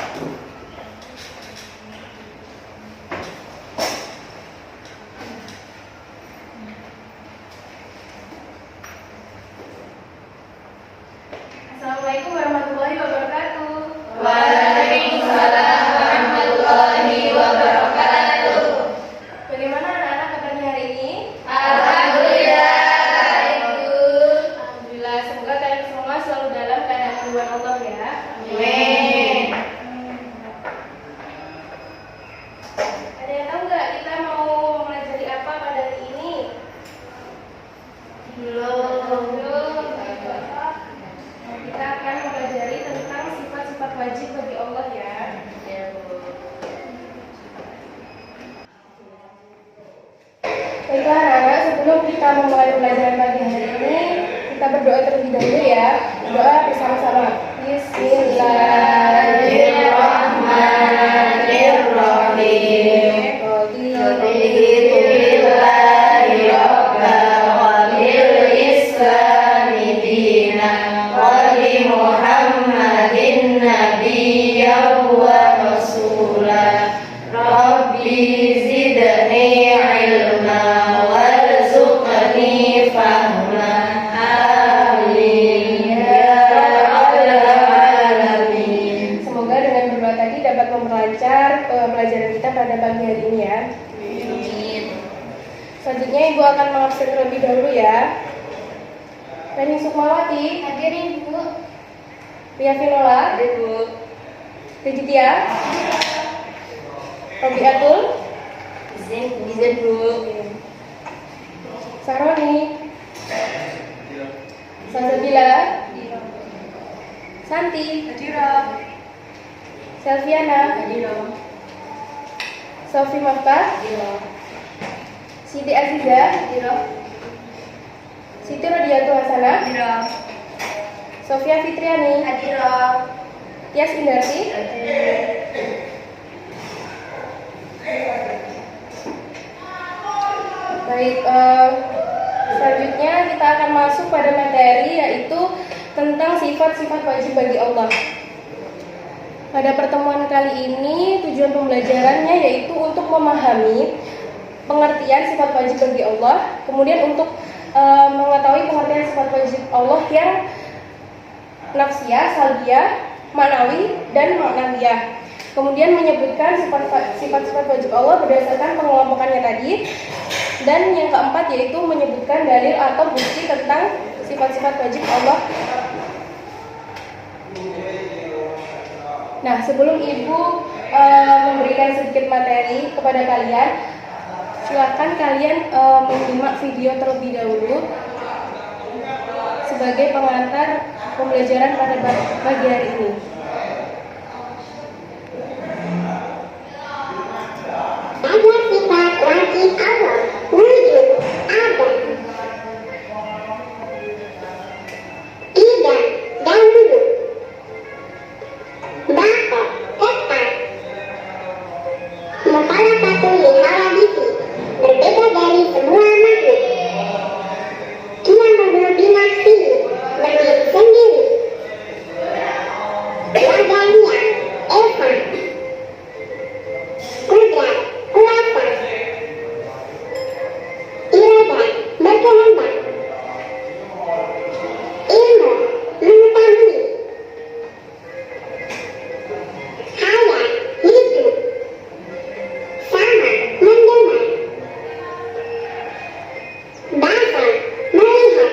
Assalamualaikum warahmatullahi wabarakatuh. Waalaikumsalam warahmatullahi wabarakatuh. Bagaimana anak-anak kabarnya hari ini? Alhamdulillah, Ibu. Alhamdulillah, semoga kalian semua selalu dalam keadaan lindungan Allah ya. Amin. Ada yang tahu nggak kita mau mempelajari apa pada hari ini? Belum. Kita akan mempelajari tentang sifat-sifat wajib bagi Allah ya. Baiklah anak-anak, sebelum kita memulai pelajaran pagi hari ini, kita berdoa terlebih dahulu ya. Doa bersama-sama. Bismillahirrahmanirrahim. Raditu billahi rabban wa bil islami dinan wa bi Muhammadin nabiyyan wa rasulan. Rabbi zidni ilma warzuqni fahma. Amin ya rabbal alamin. Semoga dengan berdoa tadi dapat memperlancar pelajaran kita pada pagi hari ini ya. Amin. Selanjutnya Ibu akan mengabsen terlebih dahulu ya. Reni Sukmawati, Hadir Ibu. Ria Vinola, Ibu. Rijitia, Robiatul, Izin Bu. Saroni, Salsabila, Santi, Selviana, Sofi Mafta, Siti Aziza, Siti Rodiatul Hasanah, Sofia Fitriani, Tias Indarti, Baik, selanjutnya kita akan masuk pada materi yaitu tentang sifat-sifat wajib bagi Allah. Pada pertemuan kali ini tujuan pembelajarannya yaitu untuk memahami pengertian sifat wajib bagi Allah, kemudian untuk mengetahui pengertian sifat wajib Allah yang nafsiyah, salbiyah, ma'nawi, dan ma'nawiyah. Kemudian menyebutkan sifat-sifat wajib Allah berdasarkan pengelompokannya tadi. Dan yang keempat yaitu menyebutkan dalil atau bukti tentang sifat-sifat wajib Allah. Nah, sebelum Ibu memberikan sedikit materi kepada kalian, silakan kalian menyimak video terlebih dahulu sebagai pengantar pembelajaran pada pagi hari ini. Ada sifat wajib Allah, wujud, ada, tidak, dahulu, bakat, tetap, mukhalafatu li hawadisi, berbeda dari semua makhluk. Ia binafsi, berdiri sendiri. Wadaniyah, esa, kudrat, kuasa, iradah, berkehendak, ilmu, mengetahui, hayat, hidup, sama, mendengar, basar, melihat,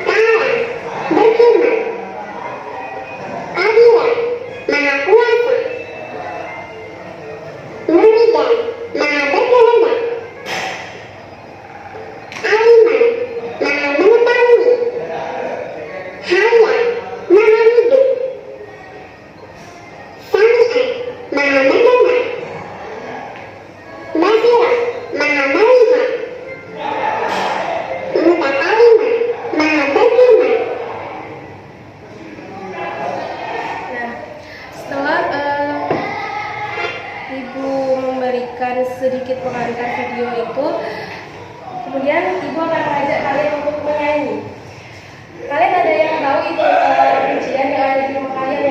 kalam, berfirman, qadiran, maha kuasa, muridan, maha berkehendak, aliman, maha mengetahui, hayat, maha hidup, sami'an, maha mendengar, basiran, maha melihat, mutakaliman, maha berfirman. Nah, setelah Ibu memberikan sedikit pengantar video itu, kemudian Ibu akan mengajak kalian untuk menyanyi. Kalian ada yang tahu itu rincian yang ada di rumah kalian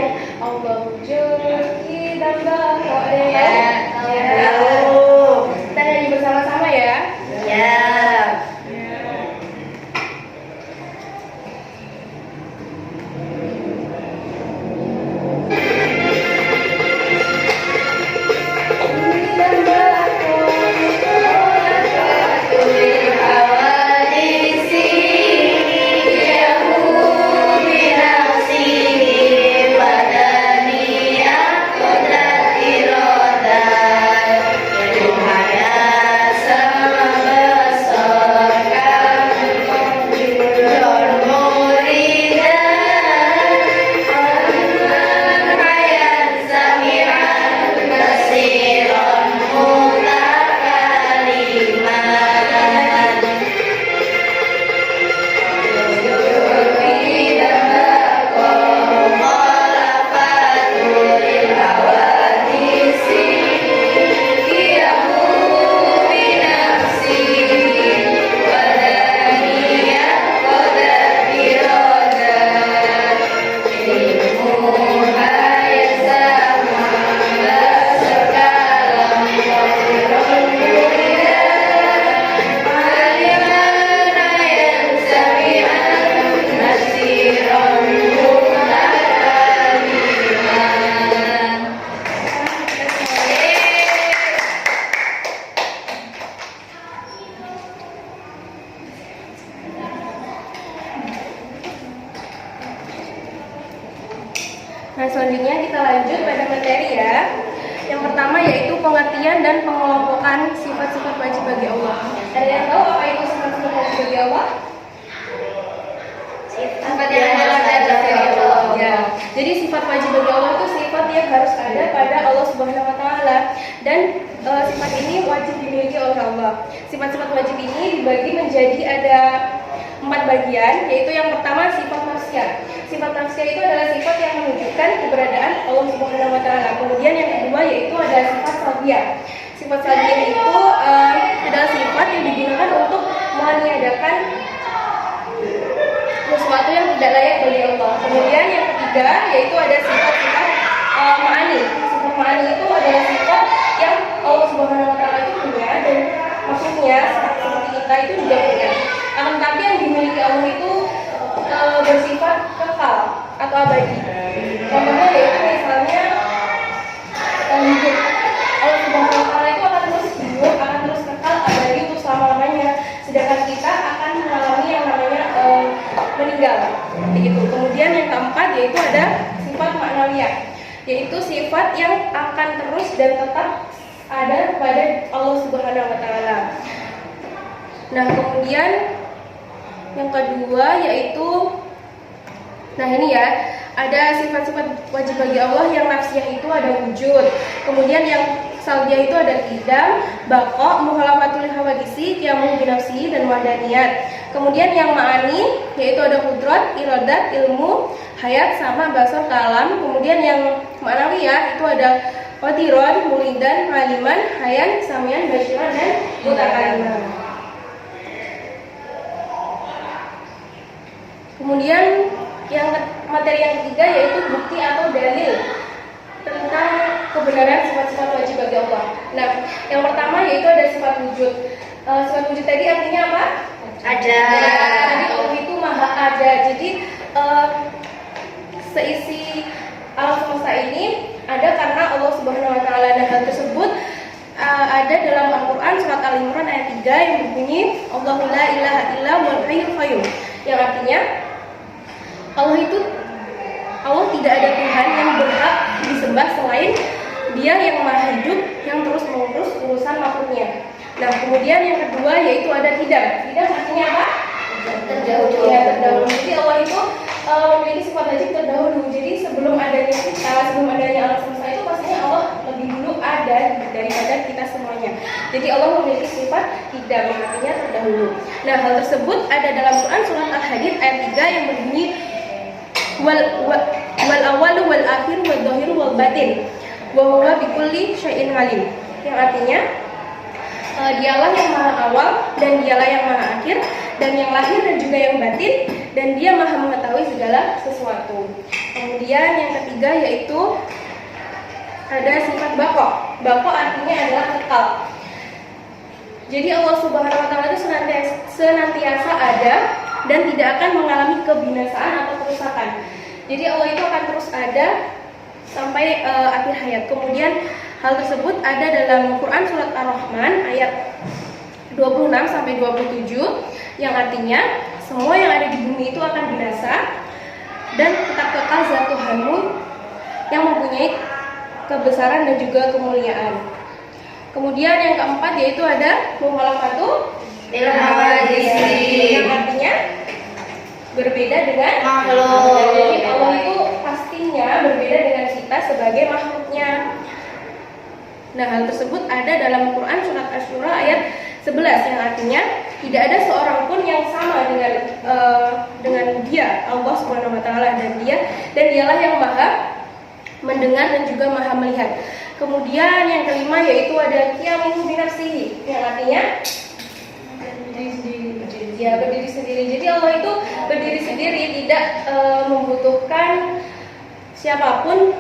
Nah, selanjutnya kita lanjut pada materi ya. Yang pertama yaitu pengertian dan pengelompokan sifat-sifat wajib bagi Allah. Ada yang tahu apa itu sifat-sifat wajib bagi Allah? Sifat yang harus ada bagi Allah. Ya. Jadi sifat wajib bagi Allah itu sifat yang harus ada pada Allah Subhanahu wa taala dan sifat ini wajib dimiliki oleh Allah. Sifat-sifat wajib ini dibagi menjadi ada 4 bagian, yaitu yang pertama sifat nafsiyah. Sifat nafsiyah itu adalah sifat yang menunjukkan keberadaan Allah Subhanahu wa taala. Kemudian yang kedua yaitu ada sifat salbiyah. Sifat salbiyah itu adalah sifat yang digunakan untuk meniadakan sesuatu yang tidak layak bagi Allah. Kemudian yang ketiga yaitu ada sifat-sifat ma'ani. Sifat ma'ani itu adalah sifat yang Allah Subhanahu wa taala itu punya dan maksudnya seperti kita itu juga punya. Akan tetapi yang dimiliki Allah itu bersifat kekal atau abadi. Contohnya yaitu misalnya hidup. Allah Subhanahu wa taala itu akan terus hidup, akan terus kekal abadi untuk selama-lamanya. Sedangkan kita akan mengalami yang namanya meninggal. Begitu. Kemudian yang keempat yaitu ada sifat ma'nawiyah, yaitu sifat yang akan terus dan tetap ada pada Allah Subhanahu wa taala. Nah, kemudian yang kedua yaitu ini ya, ada sifat-sifat wajib bagi Allah yang nafsiyah itu ada wujud. Kemudian yang salbiyah itu ada qidam, baqa, muhalafatul hawadisi, qiyamu binafsi dan wadaniyat. Kemudian yang ma'ani yaitu ada qudrat, iradat, ilmu, hayat sama basar kalam. Kemudian yang ma'nawiyah itu ada qadiran, mulidan, aliman, hayan, samian, basyiran dan mutakaliman. Kemudian yang materi yang ketiga yaitu bukti atau dalil tentang kebenaran sifat-sifat wajib bagi Allah. Nah, yang pertama yaitu ada sifat wujud. Sifat wujud tadi artinya apa? Ada. Tadi Allah itu maha ada. Jadi seisi alam semesta ini ada karena Allah Subhanahu wa taala. Dan hal tersebut ada dalam Al-Qur'an surat Al-Imran ayat 3 yang berbunyi Allahu la ilaha illa huwal hayyul qayyum. Yang artinya Allah tidak ada Tuhan yang berhak disembah selain Dia yang maha hidup yang terus mengurus urusan makhluknya. Nah, kemudian yang kedua yaitu ada qidam. Qidam artinya apa? Terdahulu. Ya, terdahulu. Jadi Allah itu memiliki sifat wajib terdahulu. Jadi sebelum adanya kita, sebelum adanya alam semesta itu pastinya Allah lebih dulu ada daripada kita semuanya. Jadi Allah memiliki sifat qidam yang artinya terdahulu. Nah, hal tersebut ada dalam Quran surat Al-Hadid ayat 3 yang berbunyi wal awalu wal akhir wal dhahiru wal batin wa huwa bikulli syai'in alim. Yang artinya dialah yang maha awal dan dialah yang maha akhir dan yang lahir dan juga yang batin dan dia maha mengetahui segala sesuatu. Kemudian yang ketiga yaitu ada sifat baqa. Baqa artinya adalah kekal. Jadi Allah Subhanahu wa taala itu senantiasa ada dan tidak akan mengalami kebinasaan atau kerusakan. Jadi Allah itu akan terus ada sampai akhir hayat. Kemudian hal tersebut ada dalam Quran surat Ar-Rahman ayat 26 sampai 27 yang artinya semua yang ada di bumi itu akan binasa dan tetap kekal zat Tuhanmu yang mempunyai kebesaran dan juga kemuliaan. Kemudian yang keempat yaitu ada mukhalafatul hawadisi yang artinya berbeda dengan makhluk. Jadi Allah itu pastinya berbeda dengan kita sebagai makhluknya. Nah, hal tersebut ada dalam Quran surat Asy-Syura ayat 11 yang artinya tidak ada seorang pun yang sama dengan Dia, Allah Subhanahu wa taala dan dialah yang maha mendengar dan juga maha melihat. Kemudian yang kelima yaitu ada qiyamu binafsihi yang artinya berdiri sendiri. Jadi Allah itu berdiri sendiri, tidak membutuhkan siapapun,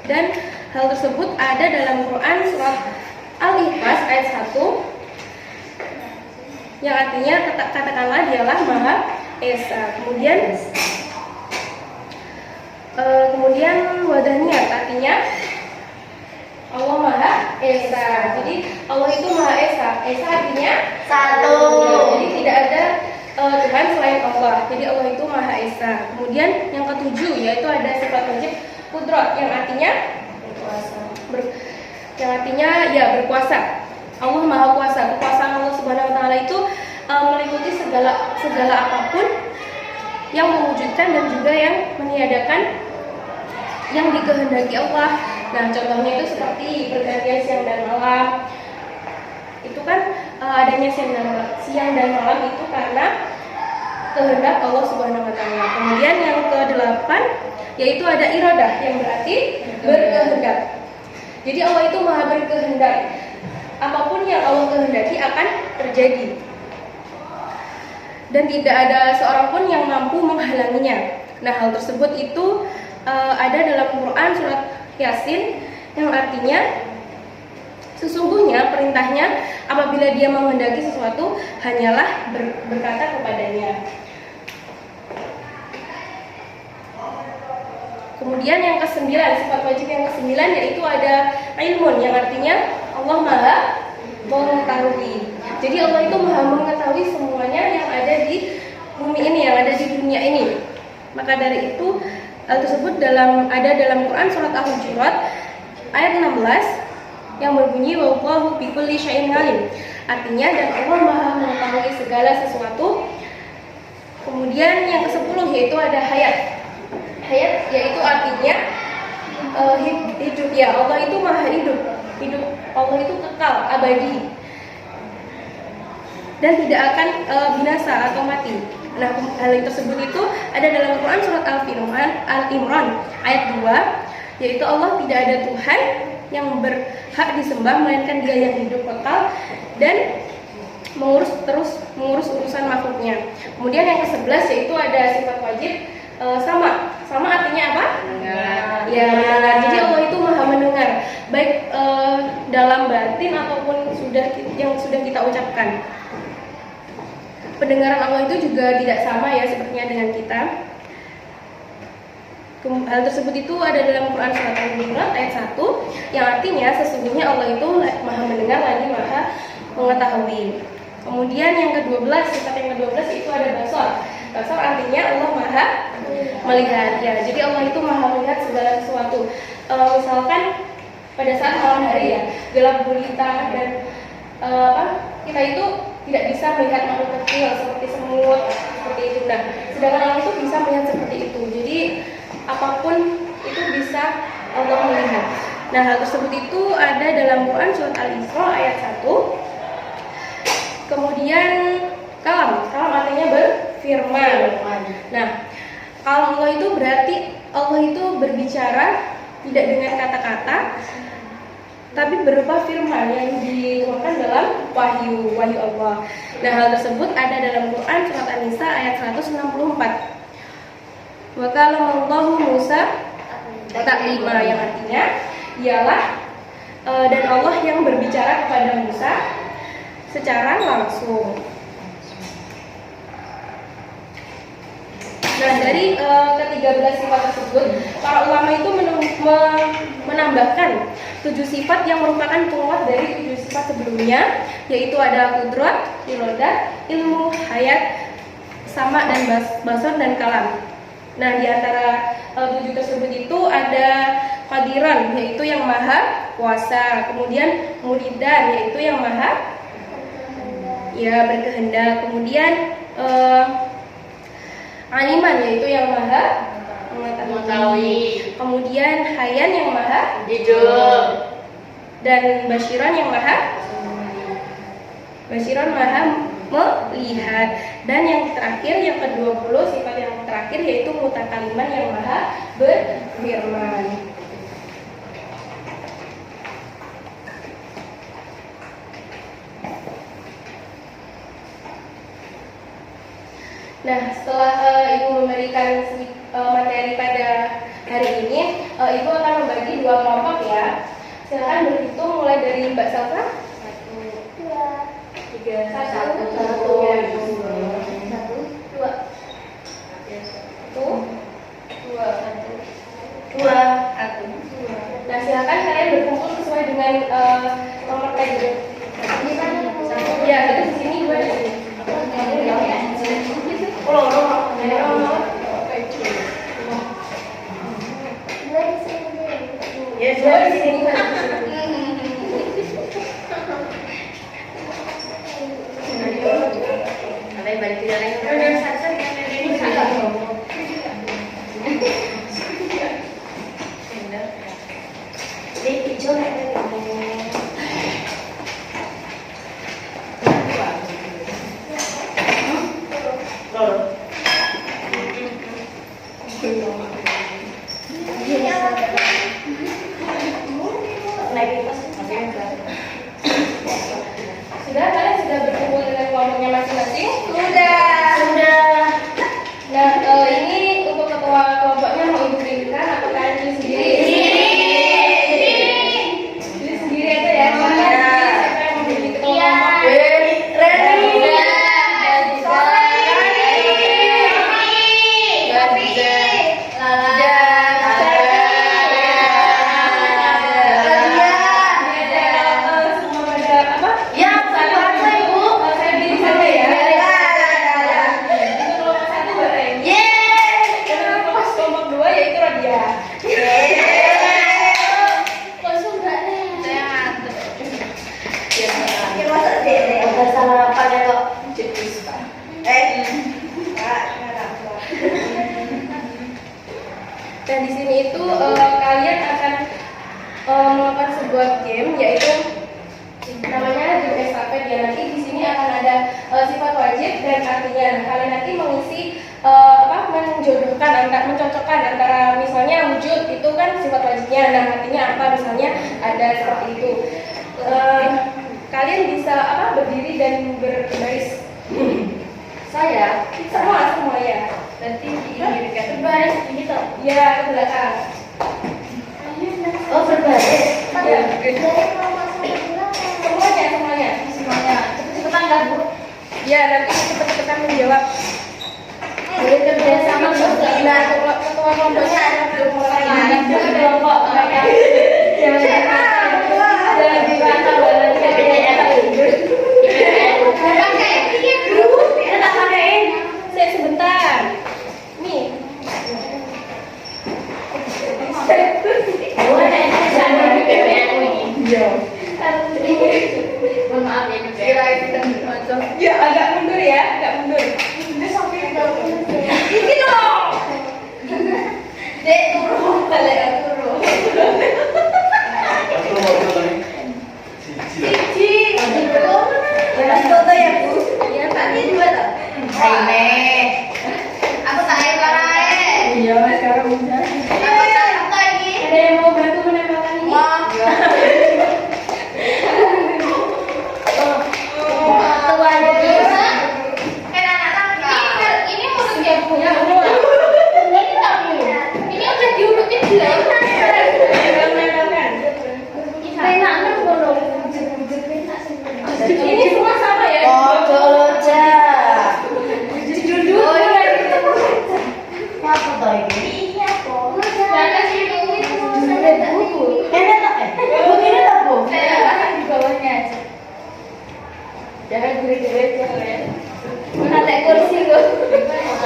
dan hal tersebut ada dalam Quran surat Al-Ikhlas ayat 1 yang artinya katakanlah dialah Maha Esa. Kemudian wadahnya artinya Allah Maha Esa. Jadi Allah itu Maha Esa. Esa artinya Satu. jadi tidak ada Tuhan selain Allah. Jadi Allah itu Maha Esa. Kemudian yang ketujuh yaitu ada sifat wajib Qudrat yang artinya berkuasa. Allah Maha Kuasa. Kekuasaan Allah Subhanahu wa taala itu meliputi segala apapun yang mewujudkan dan juga yang meniadakan yang dikehendaki Allah. Nah, contohnya itu seperti pergantian siang dan malam. Itu kan adanya siang dan malam itu karena kehendak Allah Subhanahu wa taala. Kemudian yang ke-8 yaitu ada iradah yang berarti berkehendak. Jadi Allah itu Maha berkehendak. Apapun yang Allah kehendaki akan terjadi. Dan tidak ada seorang pun yang mampu menghalanginya. Nah, hal tersebut itu ada dalam Quran surat Yasin yang artinya sesungguhnya perintahnya apabila dia menghendaki sesuatu hanyalah berkata kepadanya. Kemudian yang ke-9, sifat wajib yang ke-9 yaitu ada ilmun yang artinya Allah Maha mengetahui. Jadi Allah itu Maha mengetahui semuanya yang ada di bumi ini, yang ada di dunia ini. Maka dari itu hal tersebut ada dalam Quran surat Al-Hujurat ayat 16 yang berbunyi wallahu bikulli syai'in alim. Artinya dan Allah Maha mengetahui segala sesuatu. Kemudian yang ke-10 yaitu ada hayat. Hayat yaitu artinya hidup ya. Allah itu Maha hidup. Allah itu kekal, abadi. Dan tidak akan binasa atau mati. Nah, hal tersebut itu ada dalam Quran surat Al-Imran ayat 2 yaitu Allah tidak ada Tuhan yang berhak disembah melainkan Dia yang hidup kekal dan mengurus urusan makhluknya. Kemudian yang ke-11 yaitu ada sifat wajib sama artinya apa? Mendengar. Ya, mendengar. Jadi Allah itu Maha mendengar baik dalam batin ataupun yang sudah kita ucapkan. Pendengaran Allah itu juga tidak sama ya sepertinya dengan kita. Hal tersebut itu ada dalam Quran surat Al-Hujurat ayat 1 yang artinya sesungguhnya Allah itu Maha mendengar lagi Maha mengetahui. Kemudian yang ke-12, sifat yang ke-12 itu ada basar. Basar artinya Allah Maha melihat ya. Jadi Allah itu Maha melihat segala sesuatu. Misalkan pada saat malam hari ya, gelap gulita dan kita itu tidak bisa melihat makhluk kecil seperti semut, seperti itu. Nah, sedangkan Allah itu bisa melihat seperti itu. Jadi apapun itu bisa Allah melihat. Nah, hal tersebut itu ada dalam Quran surat Al-Isra ayat 1. Kemudian kalam artinya berfirman. Nah, kalam Allah itu berarti Allah itu berbicara tidak dengan kata-kata, tapi berupa firman yang dituangkan dalam wahyu Allah. Nah, hal tersebut ada dalam Quran surat An-Nisa ayat 164. Wa kallamallahu Musa taklima yang artinya ialah dan Allah yang berbicara kepada Musa secara langsung. Nah, dari ke-13 sifat tersebut, para ulama itu menambahkan 7 sifat yang merupakan penguat dari 7 sifat sebelumnya, yaitu ada qudrat, iradah, ilmu, hayat, sama dan basar dan kalam. Nah, di antara 7 tersebut itu ada qadiran, yaitu yang maha kuasa, kemudian muridan, yaitu yang maha berkehendak, kemudian aliman, yaitu yang maha mengetahui, kemudian hayan yang maha Hidup. dan basyiran yang maha melihat, dan yang terakhir yang ke-20 sifat yang terakhir yaitu mutakaliman yang maha berfirman. Nah, setelah Ibu memberikan materi pada hari ini, Ibu akan membagi 2 kelompok ya. Silakan berhitung mulai dari Mbak Salsa. 1, 2, 3, 1, 2, Dua. Nah, silakan kalian berkumpul sesuai dengan nomor tadi. Ya, itu di sini 2 di sini. Ya, Dua di sini. Kalian balik ke jalan. Sudah, kalian sudah berkumpul dengan kelompoknya masing-masing? Sudah. Nah, ini untuk ketua kelompoknya mau ibu pilihkan atau kalian pilih sendiri? Pilih sendiri aja ya. Siapa yang mau jadi ketua kelompok? Semua pada apa? Saya pilih saja ya. Itu kelompok 1 bareng. Kelompok 2 yaitu Rodia. Dan di sini itu kalian akan melakukan sebuah game yaitu namanya game estafet ya. Nanti di sini akan ada sifat wajib dan artinya. Nah, kalian nanti mengisi menjodohkan mencocokkan antara misalnya wujud itu kan sifat wajibnya. Nah, artinya apa? Misalnya ada seperti itu. Kalian bisa berdiri dan berbaris. Saya Semua ya. nanti diinginkan. Berbaris ini toh. Ya, ke belakang. Oh, berbaris. Ya. Dari kelompok 1 ke belakang. Semuanya. Cepat-cepetan kan, Bu? Ya, nanti cepat-cepatan menjawab. Boleh kerja sama Nah, ketua kelompoknya ada kelompok. Jangan dibantah badannya. Saya sebentar. Nih. Maaf ya, Ya, agak mundur ya, agak mundur. Ini dong. Dek, turun. Balik turun. Cici. Lagi foto ya, Bu? Iya, Tadi juga tak? Aime. Aku tak air parai. Iya, sekarang udah. Aku tak buka ini. Ada yang mau bantu menempelkan ini? Mau. Tua juga. Kan anak tangga. Ini mau dia punya. Ini tak punya. Ini udah diurutin belum? Menempelkan. Penaknya bolong. Ini semua sama ya? Oh, Joloja. Judul. Oh, iya. Apa tuh ini? Iya kok. Jangan sini Buku. Ini tak? Buku ini tak, Bu? Di bawahnya aja. Jangan gurih-gurih ya kalian. Ada kursi loh.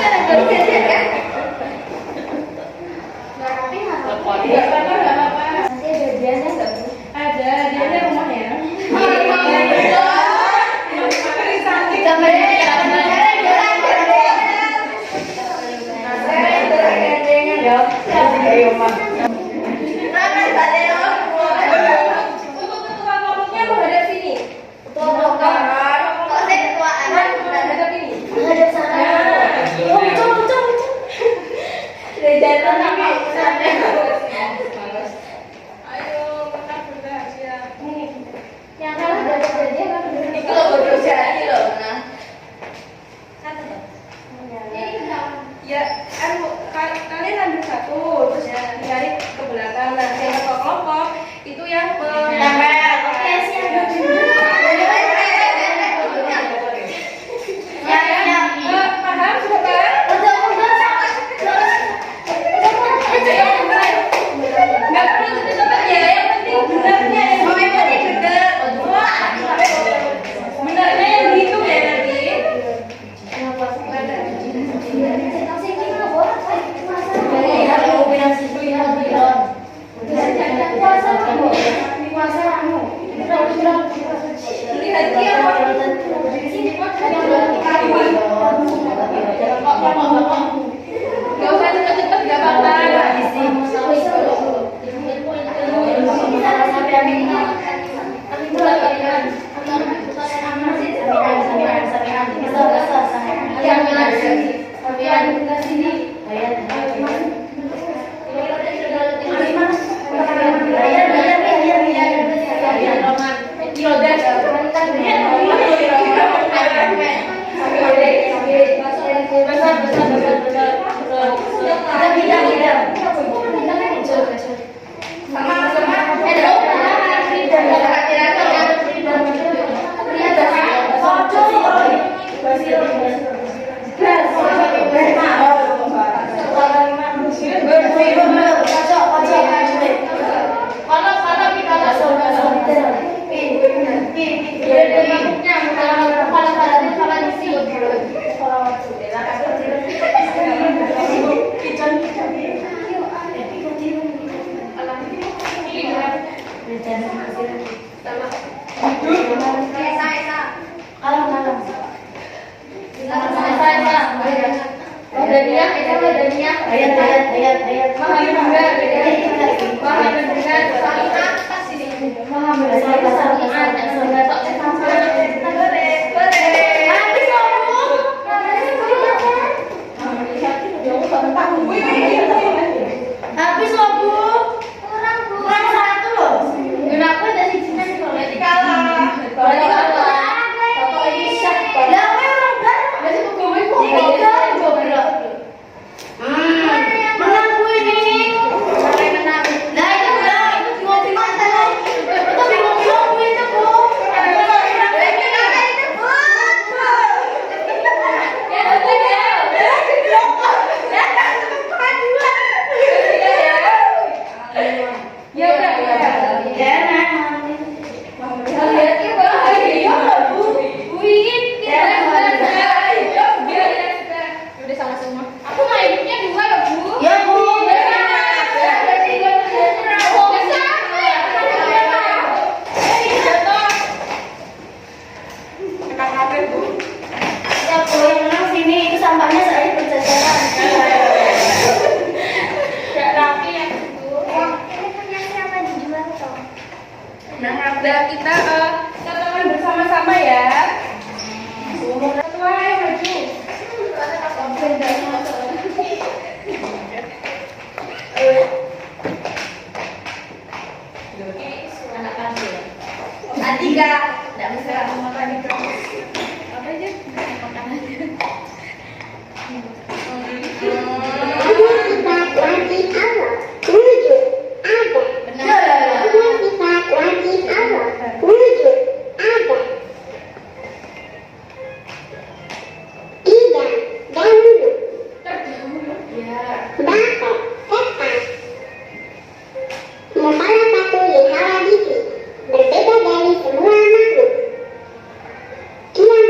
Ada kursi aja kan? Tapi harus. Iya. Habis loh Bu. Kurang satu loh. Kenapa ada di sini kalau nanti kalah? Lah apa orang kan? Masih gue goblok. Menang gue ini. Siapa yang menang? Lah itu mobil mantan. Itu bingung-bingung gue itu Bu. Ya udah, udah sama semua. Aku mainnya dua ya Bu. Ya Bu. Ya Bu, yang menang sini itu sampahnya saya berjajaran. Gak rapi ya Bu. Ini punya siapa dijual toh? Nah, udah kita catatkan bersama-sama ya. Ketua yang maju. Adika, tidak bisa makan itu. Apa aja? Berbeda dari semua makhluk. Dia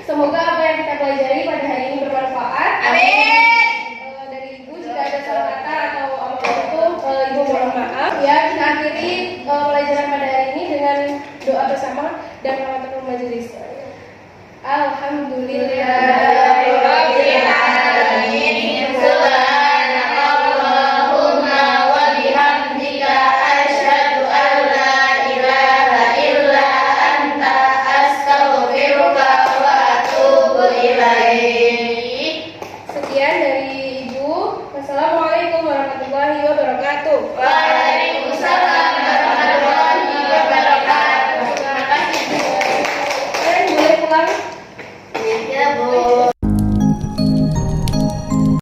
Semoga apa yang kita pelajari pada hari ini bermanfaat. Amin. Dari Ibu jika ada salah kata atau apapun itu, Ibu mohon maaf. Ya, kita akhiri pelajaran pada hari ini dengan doa bersama dan rahmatan majelis. Alhamdulillah.